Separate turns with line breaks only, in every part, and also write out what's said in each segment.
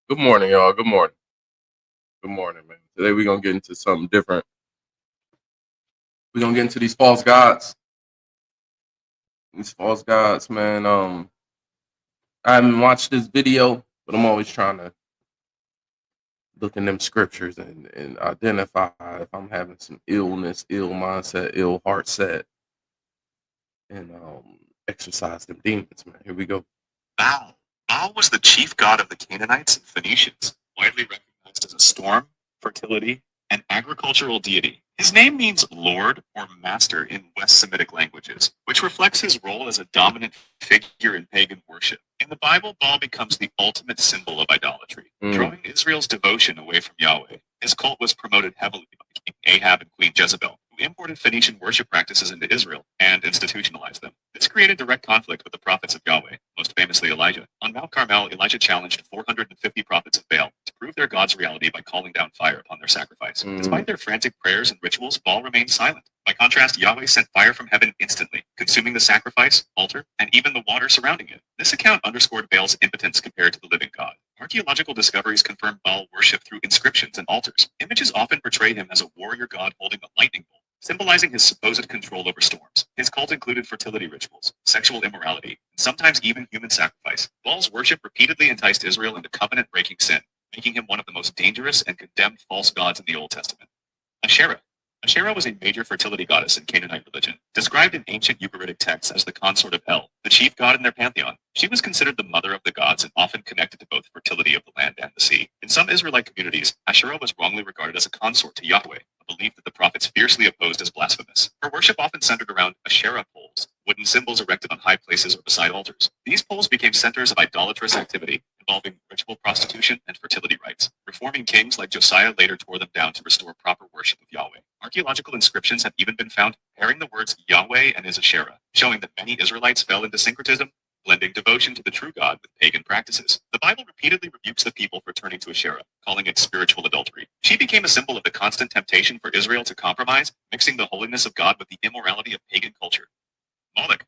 Good morning, y'all. Good morning. Good morning, man. Today we're gonna get into something different. We're gonna get into these false gods. These false gods, man. I haven't watched this video, but I'm always trying to look in them scriptures and identify if I'm having some illness, ill mindset, ill heart set, and exercise them demons, man. Here we go.
Baal. Baal was the chief god of the Canaanites and Phoenicians, widely recognized as a storm, fertility, and agricultural deity. His name means lord or master in West Semitic languages, which reflects his role as a dominant figure in pagan worship. In the Bible, Baal becomes the ultimate symbol of idolatry,
Mm,
drawing Israel's devotion away from Yahweh. His cult was promoted heavily by King Ahab and Queen Jezebel, who imported Phoenician worship practices into Israel and institutionalized them. This created direct conflict with the prophets of Yahweh, most famously Elijah. On Mount Carmel, Elijah challenged 450 prophets of Baal to prove their God's reality by calling down fire upon their sacrifice.
mm,
Despite their frantic prayers and rituals, Baal remained silent. By contrast, Yahweh sent fire from heaven instantly, consuming the sacrifice, altar, and even the water surrounding it. This account underscored Baal's impotence compared to the living God. Archaeological discoveries confirm Baal worship through inscriptions and altars. Images often portray him as a warrior god holding a lightning bolt, symbolizing his supposed control over storms. His cult included fertility rituals, sexual immorality, and sometimes even human sacrifice. Baal's worship repeatedly enticed Israel into covenant-breaking sin, making him one of the most dangerous and condemned false gods in the Old Testament. Asherah. Asherah was a major fertility goddess in Canaanite religion, described in ancient Ugaritic texts as the consort of Hel, the chief god in their pantheon. She was considered the mother of the gods and often connected to both fertility of the land and the sea. In some Israelite communities, Asherah was wrongly regarded as a consort to Yahweh, a belief that the prophets fiercely opposed as blasphemous. Her worship often centered around Asherah poles, wooden symbols erected on high places or beside altars. These poles became centers of idolatrous activity, involving ritual prostitution and fertility rites. Reforming kings like Josiah later tore them down to restore proper worship of Yahweh. Archaeological inscriptions have even been found pairing the words Yahweh and his Asherah, showing that many Israelites fell into syncretism, blending devotion to the true God with pagan practices. The Bible repeatedly rebukes the people for turning to Asherah, calling it spiritual adultery. She became a symbol of the constant temptation for Israel to compromise, mixing the holiness of God with the immorality of pagan culture. Moloch.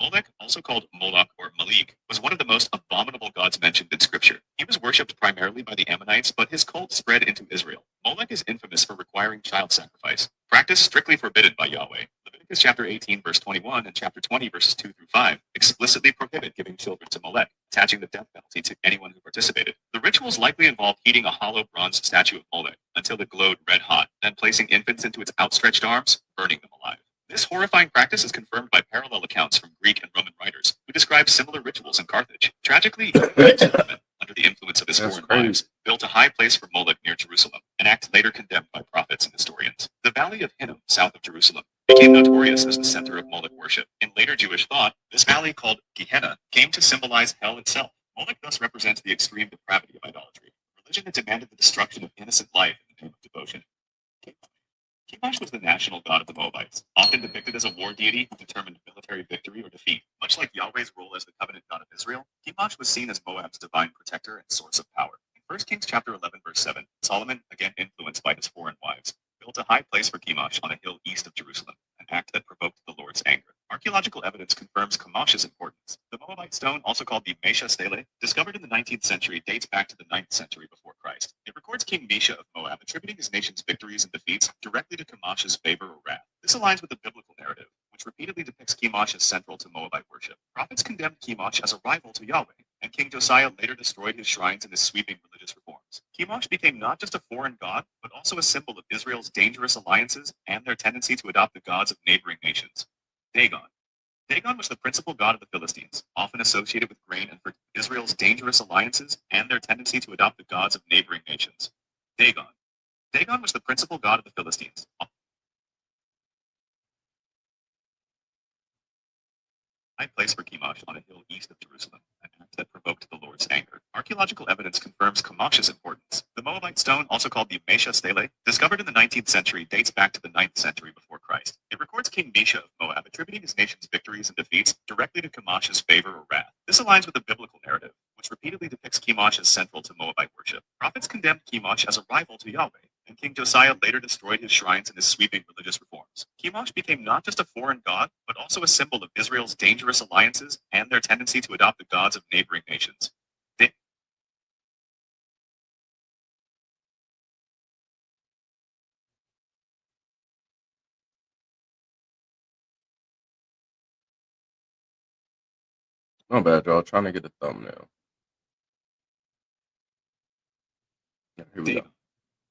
Moloch, also called Moloch or Malik, was one of the most abominable gods mentioned in Scripture. He was worshipped primarily by the Ammonites, but his cult spread into Israel. Moloch is infamous for requiring child sacrifice, practice strictly forbidden by Yahweh. Leviticus chapter 18, verse 21, and chapter 20, verses 2 through 5 explicitly prohibit giving children to Molech, attaching the death penalty to anyone who participated. The rituals likely involved heating a hollow bronze statue of Molech until it glowed red hot, then placing infants into its outstretched arms, burning them alive. This horrifying practice is confirmed by parallel accounts from Greek and Roman writers who describe similar rituals in Carthage. Tragically, Solomon, under the influence of his
that's
foreign
crazy.
wives, built a high place for Moloch near Jerusalem, an act later condemned by prophets and historians. The Valley of Hinnom, south of Jerusalem, became notorious as the center of Moloch worship. In later Jewish thought, this valley, called Gehenna, came to symbolize hell itself. Moloch thus represents the extreme depravity of idolatry, religion that demanded the destruction of innocent life in the name of devotion. Chemosh was the national god of the Moabites, often depicted as a war deity who determined military victory or defeat. Much like Yahweh's role as the covenant god of Israel, Chemosh was seen as Moab's divine protector and source of power. In 1 Kings chapter 11, verse 7, Solomon, again influenced by his foreign wives, built a high place for Chemosh on a hill east of Jerusalem, an act that provoked the Lord's anger. Archaeological evidence confirms Chemosh's importance. The Moabite stone, also called the Mesha Stele, discovered in the 19th century, dates back to the 9th century before Christ. It records King Mesha of Moab attributing his nation's victories and defeats directly to Chemosh's favor or wrath. This aligns with the biblical narrative, which repeatedly depicts Chemosh as central to Moabite worship. Prophets condemned Chemosh as a rival to Yahweh, and King Josiah later destroyed his shrines in his sweeping religious reforms. Chemosh became not just a foreign god, but also a symbol of Israel's dangerous alliances and their tendency to adopt the gods of neighboring nations. Dagon. Dagon was the principal god of the Philistines, often associated with grain and for Israel's dangerous alliances and their tendency to adopt the gods of neighboring nations. Dagon. Dagon was the principal god of the Philistines, high place for Chemosh on a hill east of Jerusalem, an act that provoked the Lord's anger. Archaeological evidence confirms Chemosh's importance. The Moabite stone, also called the Mesha Stele, discovered in the 19th century, dates back to the 9th century before Christ. It records King Mesha of Moab attributing his nation's victories and defeats directly to Chemosh's favor or wrath. This aligns with the biblical narrative, which repeatedly depicts Chemosh as central to Moabite worship. Prophets condemned Chemosh as a rival to Yahweh, and King Josiah later destroyed his shrines in his sweeping religious reforms. Chemosh became not just a foreign god, but also a symbol of Israel's dangerous alliances and their tendency to adopt the gods of neighboring nations.
My bad, y'all. Trying to get a thumbnail. Yeah, here we go.
Dagon.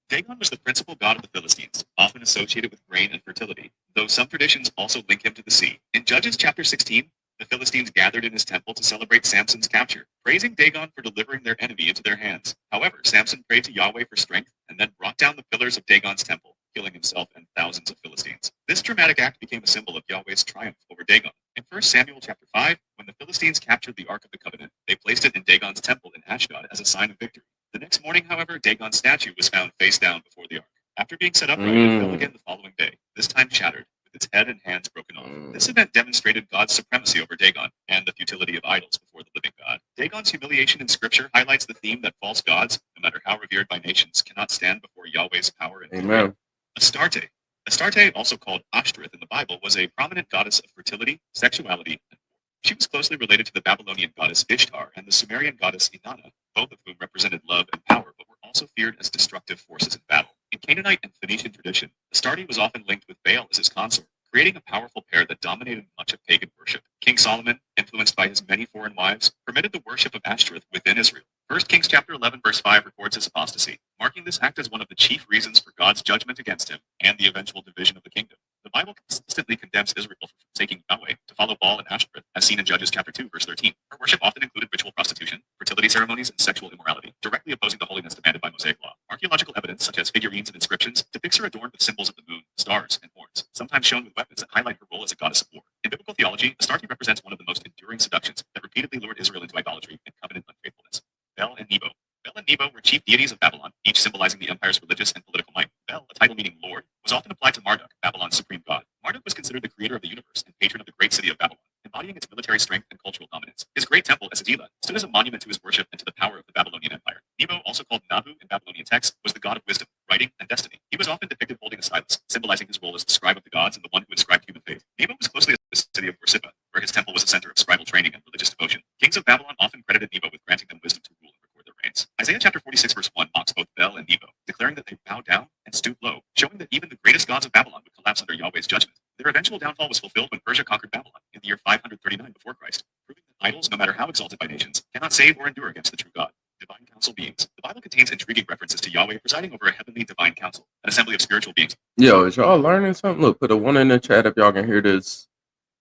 Dagon was the principal god of the Philistines, often associated with grain and fertility, though some traditions also link him to the sea. In Judges chapter 16, the Philistines gathered in his temple to celebrate Samson's capture, praising Dagon for delivering their enemy into their hands. However, Samson prayed to Yahweh for strength and then brought down the pillars of Dagon's temple, killing himself and thousands of Philistines. This dramatic act became a symbol of Yahweh's triumph over Dagon. In 1 Samuel chapter 5, when the Philistines captured the Ark of the Covenant, they placed it in Dagon's temple in Ashdod as a sign of victory. The next morning, however, Dagon's statue was found face down before the ark. After being set upright, it fell again the following day, this time shattered, with its head and hands broken off. This event demonstrated God's supremacy over Dagon and the futility of idols before the living God. Dagon's humiliation in Scripture highlights the theme that false gods, no matter how revered by nations, cannot stand before Yahweh's power and glory.
Amen.
Astarte. Astarte, also called Ashtoreth in the Bible, was a prominent goddess of fertility, sexuality, and war. She was closely related to the Babylonian goddess Ishtar and the Sumerian goddess Inanna, both of whom represented love and power, but were also feared as destructive forces in battle. In Canaanite and Phoenician tradition, Astarte was often linked with Baal as his consort, creating a powerful pair that dominated much of pagan worship. King Solomon, influenced by his many foreign wives, permitted the worship of Ashtoreth within Israel. 1 Kings chapter 11 verse 5 records his apostasy, marking this act as one of the chief reasons for God's judgment against him and the eventual division of the kingdom. The Bible consistently condemns Israel for forsaking Yahweh to follow Baal and Ashtoreth, as seen in Judges chapter 2 verse 13. Her worship often included ritual prostitution, fertility ceremonies, and sexual immorality, directly opposing the holiness demanded by Mosaic law. Archaeological evidence, such as figurines and inscriptions, depicts her adorned with symbols of the moon, stars, and horns, sometimes shown with weapons that highlight her role as a goddess of war. In biblical theology, Astarte represents one of the most enduring seductions that repeatedly lured Israel into idolatry and covenant unfaithfulness. Bel and Nebo. Bel and Nebo were chief deities of Babylon, each symbolizing the empire's religious and political might. Bel, a title meaning Lord, was often applied to Marduk, Babylon's supreme god. Marduk was considered the creator of the universe and patron of the great city of Babylon, embodying its military strength and cultural dominance. His great temple, Esagila, stood as a monument to his worship and to the power of the Babylonian Empire. Nebo, also called Nabu in Babylonian texts, was the god of wisdom, writing, and destiny. He was often depicted holding a stylus, symbolizing his role as the scribe of the gods and the one who inscribed human faith. Nebo was closely associated with the city of Borsippa, where his temple was a center of scribal training and religious devotion. Kings of Babylon often credited Nebo with granting them wisdom to rule and record their reigns. Isaiah chapter 46 verse 1 mocks both Bel and Nebo, declaring that they bow down and stoop low, showing that even the greatest gods of Babylon would collapse under Yahweh's judgment. Their eventual downfall was fulfilled when Persia conquered Babylon in the year 539 before Christ, proving that idols, no matter how exalted by nations, cannot save or endure against the true God. Divine council beings. The Bible contains intriguing references to Yahweh presiding over a heavenly divine council, an assembly of spiritual beings.
Yo, is y'all learning something? Look, put a 1 in the chat if y'all can hear this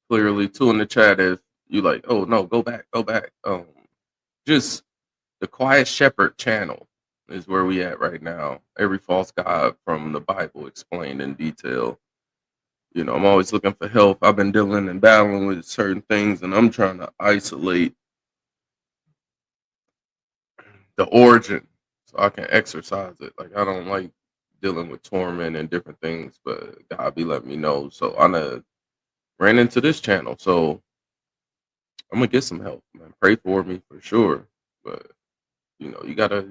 clearly. 2 in the chat if you like, oh no, go back. Just the Quiet Shepherd channel is where we at right now. Every false god from the Bible explained in detail. You know, I'm always looking for help. I've been dealing and battling with certain things, and I'm trying to isolate the origin so I can exercise it. Like, I don't like dealing with torment and different things, but God be letting me know. So I ran into this channel. So I'm gonna get some help, man. Pray for me for sure. But you know, you gotta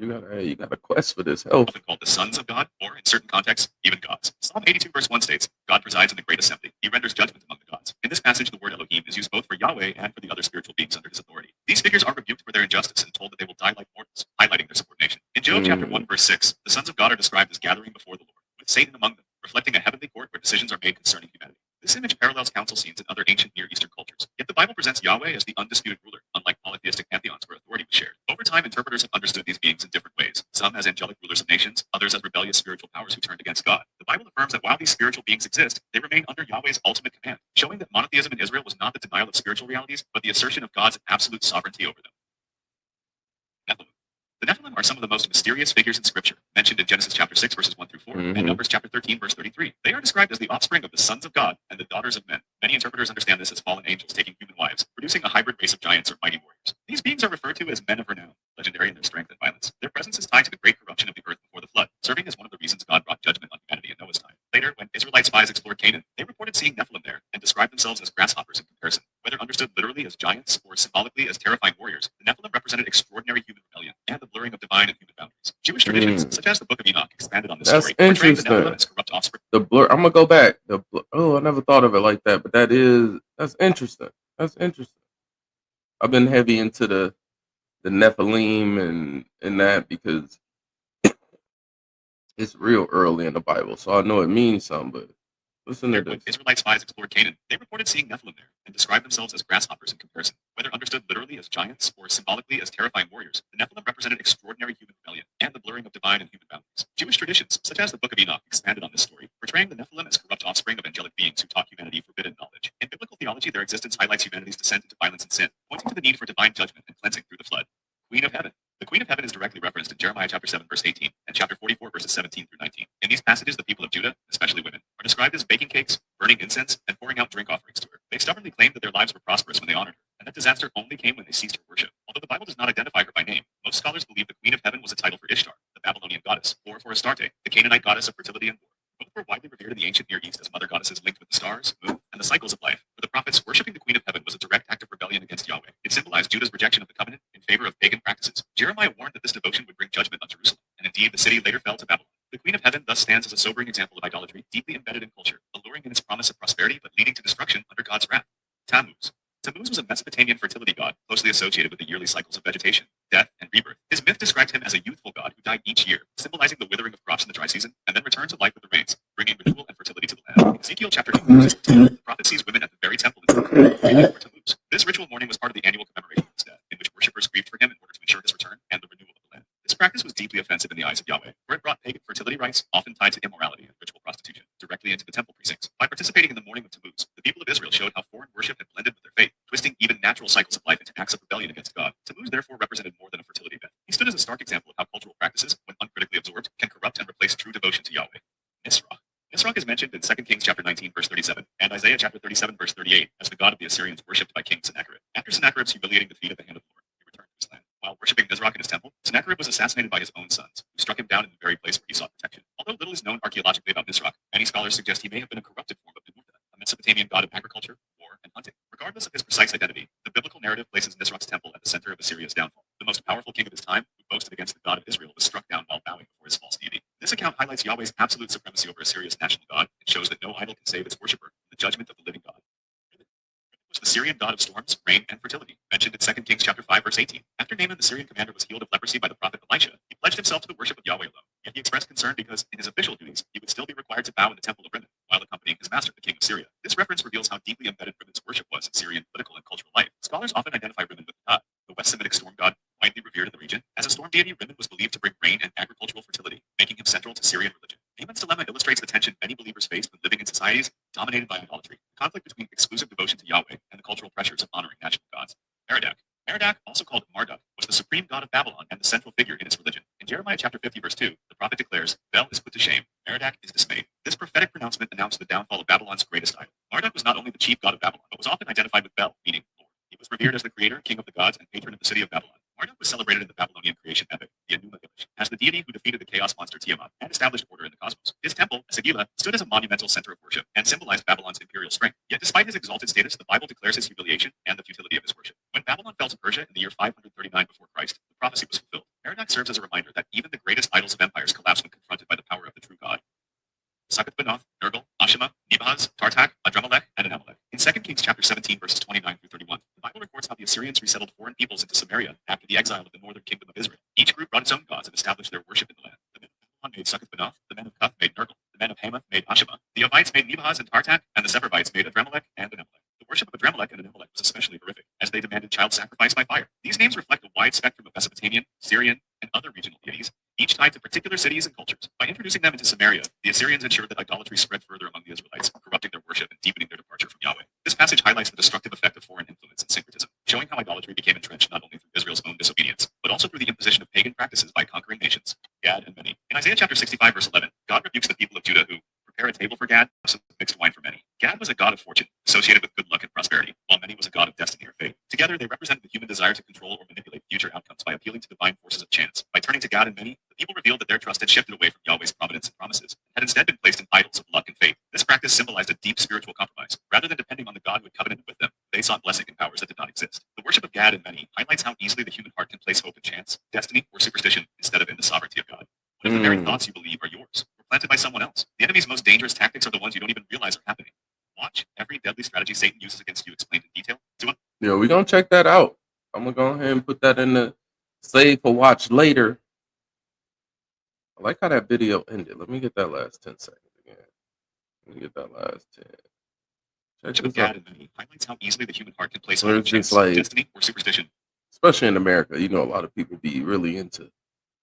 quest for this help.
Often called the sons of God, or in certain contexts, even gods. Psalm 82 verse 1 states, God presides in the great assembly. He renders judgment among the gods. In this passage, the word Elohim is used both for Yahweh and for the other spiritual beings under his authority. These figures are rebuked for their injustice and told that they will die like mortals, highlighting their subordination. In Job chapter 1 verse 6, the sons of God are described as gathering before the Lord, with Satan among them, reflecting a heavenly court where decisions are made concerning humanity. This image parallels council scenes in other ancient Near Eastern cultures. Yet the Bible presents Yahweh as the undisputed ruler, unlike polytheistic pantheons where authority was shared. Over time, interpreters have understood these beings in different ways, some as angelic rulers of nations, others as rebellious spiritual powers who turned against God. The Bible affirms that while these spiritual beings exist, they remain under Yahweh's ultimate command, showing that monotheism in Israel was not the denial of spiritual realities, but the assertion of God's absolute sovereignty over them. Nephilim. The Nephilim are some of the most mysterious figures in Scripture, mentioned in Genesis chapter 6 verses 1 through 4, and Numbers chapter 13 verse 33. They are described as the offspring of the sons of God and the daughters of men. Many interpreters understand this as fallen angels taking human wives, producing a hybrid race of giants or mighty warriors. These beings are referred to as men of renown, legendary in their strength and violence. Their presence is tied to the great corruption of the earth before the flood, serving as one of the reasons God brought judgment on humanity in Noah's time. Later, when Israelite spies explored Canaan, they reported seeing Nephilim there and described themselves as grasshoppers in comparison. Whether understood literally as giants or symbolically as terrifying warriors, the Nephilim represented extraordinary human rebellion and the blurring of divine and human boundaries. Jewish traditions, such as the Book of Enoch, expanded on this
That's
story, portraying the
interesting.
Nephilim as corrupt offspring.
The blur. I'm gonna go back. I never thought of it like that, but that's interesting. That's interesting. I've been heavy into the Nephilim and that because it's real early in the Bible, so I know it means something. But Listen to
When
this.
Israelite spies explored Canaan, they reported seeing Nephilim there and described themselves as grasshoppers in comparison. Whether understood literally as giants or symbolically as terrifying warriors, the Nephilim represented extraordinary human rebellion and the blurring of divine and human boundaries. Jewish traditions, such as the Book of Enoch, expanded on this story, portraying the Nephilim as corrupt offspring of angelic beings who taught humanity forbidden knowledge. In biblical theology, their existence highlights humanity's descent into violence and sin, pointing to the need for divine judgment and cleansing through the flood. Queen of Heaven. The Queen of Heaven is directly referenced in Jeremiah chapter 7, verse 18, and chapter 44, verses 17 through 19. In these passages, the people of Judah, especially women, are described as baking cakes, burning incense, and pouring out drink offerings to her. They stubbornly claimed that their lives were prosperous when they honored her, and that disaster only came when they ceased her worship. Although the Bible does not identify her by name, most scholars believe the Queen of Heaven was a title for Ishtar, the Babylonian goddess, or for Astarte, the Canaanite goddess of fertility and war. Both were widely revered in the ancient Near East as mother goddesses linked with the stars, moon, and the cycles of life. For the prophets, worshipping the Queen of Heaven was a direct act of rebellion against Yahweh. It symbolized Judah's rejection of the covenant in favor of pagan practices. Jeremiah warned that this devotion would bring judgment on Jerusalem, and indeed the city later fell to Babylon. The Queen of Heaven thus stands as a sobering example of idolatry, deeply embedded in culture, alluring in its promise of prosperity but leading to destruction under God's wrath. Tammuz. Tammuz was a Mesopotamian fertility god closely associated with the yearly cycles of vegetation, death, and rebirth. His myth described him as a youthful god who died each year, symbolizing the withering of crops in the dry season, and then returned to life with the rains, bringing renewal and fertility to the land. In Ezekiel chapter 2, verse 14, the prophet sees women at the very temple in for Tammuz. This ritual mourning was part of the annual commemoration of his death, in which worshippers grieved for him in order to ensure his return and the renewal of the land. This practice was deeply offensive in the eyes of Yahweh, where it brought pagan fertility rites, often tied to immorality and ritual prostitution, directly into the temple precincts. By participating in the mourning of Tammuz, the people of Israel showed how foreign worship had blended with their faith, twisting even natural cycles of life into acts of rebellion against God. Tammuz therefore represented more than a fertility myth. He stood as a stark example of how cultural practices, when uncritically absorbed, can corrupt and replace true devotion to Yahweh. Nisroch. Nisroch is mentioned in 2 Kings chapter 19, verse 37, and Isaiah chapter 37, verse 38, as the god of the Assyrians worshipped by King Sennacherib. After Sennacherib's humiliating defeat at the hand of the Lord, he returned to his land. While worshipping Nisroch in his temple, Sennacherib was assassinated by his own sons, who struck him down in the very place where he sought protection. Although little is known archaeologically about Nisroch, many scholars suggest he may have been a corrupted form of Ninurta, a Mesopotamian god of agriculture, war, and hunting. Regardless of his precise identity, the biblical narrative places Nisroch's temple at the center of Assyria's downfall. The most powerful king of his time, who boasted against the God of Israel, was struck down while bowing before his false deity. This account highlights Yahweh's absolute supremacy over Assyria's national god and shows that no idol can save its worshipper from the judgment of the living God. Was the Syrian god of storms, rain, and fertility, mentioned in 2 Kings chapter 5, verse 18. After Naaman, the Syrian commander, was healed of leprosy by the prophet Elisha, he pledged himself to the worship of Yahweh alone. Yet he expressed concern because, in his official duties, he would still be required to bow in the temple of Rimmon while accompanying his master, the king of Syria. This reference reveals how deeply embedded Rimmon's worship was in Syrian political and cultural life. Scholars often identify Rimmon with Ptah, the West Semitic storm god widely revered in the region. As a storm deity, Rimmon was believed to bring rain and agricultural fertility, making him central to Syrian religion. Naaman's dilemma illustrates the tension many believers face when living in societies dominated by idolatry, the conflict between exclusive devotion to Yahweh and the cultural pressures of honoring national gods. Merodach. Merodach, also called Marduk, was the supreme god of Babylon and the central figure in its religion. In Jeremiah chapter 50, verse 2, the prophet declares, Bel is put to shame, Merodach is dismayed. This prophetic pronouncement announced the downfall of Babylon's greatest idol. Marduk was not only the chief god of Babylon, but was often identified with Bel, meaning Lord. He was revered as the creator, king of the gods, and patron of the city of Babylon. Marduk was celebrated in the Babylonian creation epic, the Enuma Elish, as the deity who defeated the chaos monster Tiamat and established order in the cosmos. His temple, Sagila, stood as a monumental center of worship and symbolized Babylon's imperial strength. Yet despite his exalted status, the Bible declares his humiliation and the futility of his worship. When Babylon fell to Persia in the year 539 before Christ, the prophecy was fulfilled. Merodach serves as a reminder that even the greatest idols of empires collapse when confronted by the power of the true God. Succoth-Benoth, Nergal, Ashima, Nebahaz, Tartak, Adramelech, and Anamelech. In 2 Kings chapter 17, verses 29 through 31, the Bible records how the Assyrians resettled foreign peoples into Samaria after the exile of the northern kingdom of Israel. Each group brought its own gods and established their worship in the land. The men of Babylon made Succoth-Benoth, the men of Cuth made Nergal, the men of Hamath made Ashima, the Ovites made Nebahaz and Tartak, and the Sepharvites made Adramelech and Anamelech. The worship of Adramelech and Anamelech was especially horrific, as they demanded child sacrifice by fire. These names reflect a wide spectrum of Mesopotamian, Syrian, and other regional deities, each tied to particular cities and cultures. By introducing them into Samaria, the Assyrians ensured that idolatry spread further among the Israelites, corrupting their worship and deepening their departure from Yahweh. This passage highlights the destructive effect of foreign influence and syncretism, showing how idolatry became entrenched not only through Israel's own disobedience, but also through the imposition of pagan practices by conquering nations, Gad and many. In Isaiah chapter 65, verse 11, God rebukes the people of Judah who prepare a table for Gad, some mixed wine for many. Gad was a god of fortune, associated with good luck and prosperity, while many was a god of destiny or fate. Together, they represented the human desire to control or manipulate future outcomes by appealing to divine forces of chance. By turning to God and many, the people revealed that their trust had shifted away from Yahweh's providence and promises, and had instead been placed in idols of luck and fate. This practice symbolized a deep spiritual compromise. Rather than depending on the God who had covenanted with them, they sought blessing in powers that did not exist. The worship of Gad and many highlights how easily the human heart can place hope in chance, destiny, or superstition instead of in the sovereignty of God. What if the very thoughts you believe are yours, were planted by someone else? The enemy's most dangerous tactics are the ones you don't even realize are happening. Watch every deadly strategy Satan uses against you explained in detail.
Yeah, we're going to check that out. I'm going to go ahead and put that in the save for watch later. I like how that video ended. Let me get that last 10 seconds again. Let me get that last 10. Check
Chip of
this out.
Gad and Mooney highlights how easily the human heart can place
Where
on
it's
chance,
just like,
destiny, or superstition.
especially in America, you know, a lot of people be really into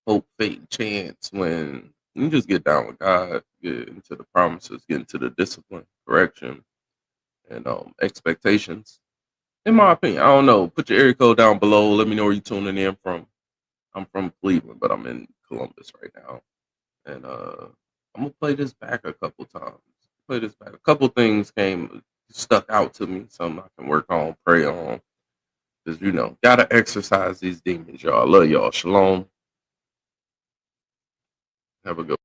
hope, fate, and chance when you just get down with God, get into the promises, get into the discipline, correction, and expectations. In my opinion, I don't know. Put your area code down below. Let me know where you're tuning in from. I'm from Cleveland, but I'm in Columbus right now. And I'm gonna play this back a couple times. Play this back. A couple things stuck out to me, something I can work on, pray on. Cause you know, gotta exercise these demons, y'all. I love y'all. Shalom. Have a good